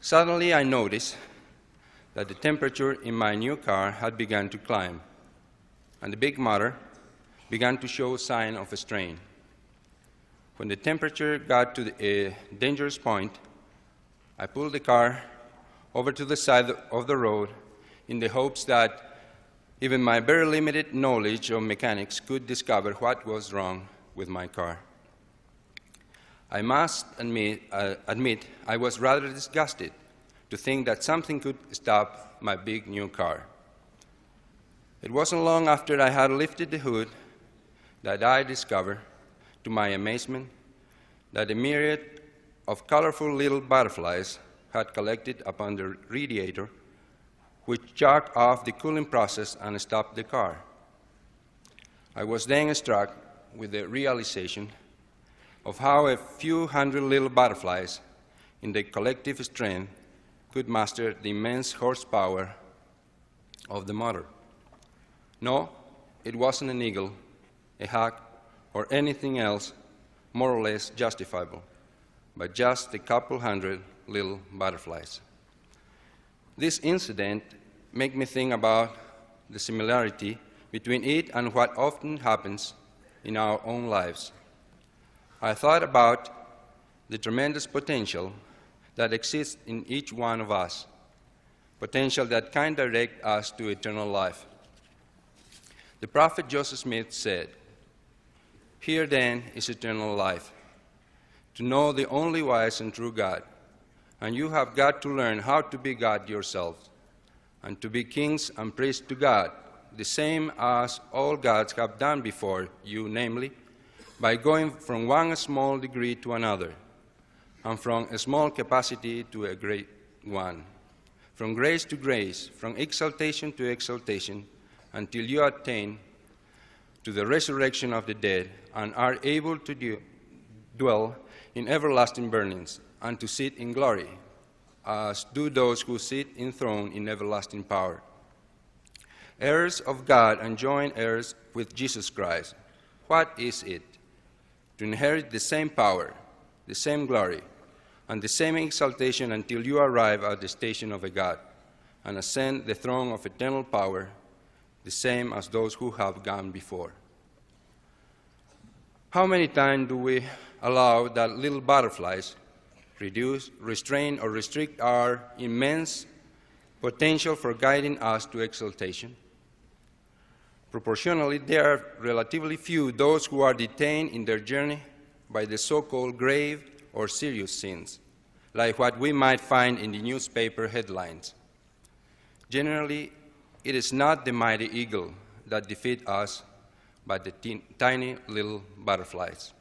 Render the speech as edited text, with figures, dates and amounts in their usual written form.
Suddenly I noticed that the temperature in my new car had begun to climb, and the big motor began to show sign of a strain. When the temperature got to a dangerous point, I pulled the car over to the side of the road in the hopes that even my very limited knowledge of mechanics could discover what was wrong with my car. I must admit I was rather disgusted to think that something could stop my big new car. It wasn't long after I had lifted the hood that I discovered, to my amazement, that a myriad of colorful little butterflies had collected upon the radiator, which choked off the cooling process and stopped the car. I was then struck with the realization of how a few hundred little butterflies in their collective strength could master the immense horsepower of the motor. No, it wasn't an eagle, a hawk, or anything else more or less justifiable, but just a couple hundred little butterflies. This incident made me think about the similarity between it and what often happens in our own lives. I thought about the tremendous potential that exists in each one of us, potential that can direct us to eternal life. The prophet Joseph Smith said, "Here then is eternal life, to know the only wise and true God, and you have got to learn how to be God yourselves, and to be kings and priests to God, the same as all gods have done before you, namely, by going from one small degree to another, and from a small capacity to a great one, from grace to grace, from exaltation to exaltation, until you attain to the resurrection of the dead and are able to dwell in everlasting burnings and to sit in glory, as do those who sit enthroned in everlasting power. Heirs of God and joint heirs with Jesus Christ, what is it? To inherit the same power, the same glory, and the same exaltation until you arrive at the station of a God and ascend the throne of eternal power, the same as those who have gone before." How many times do we allow that little butterflies reduce, restrain, or restrict our immense potential for guiding us to exaltation? Proportionally, there are relatively few those who are detained in their journey by the so-called grave or serious sins, like what we might find in the newspaper headlines. Generally, it is not the mighty eagle that defeats us, but the tiny little butterflies.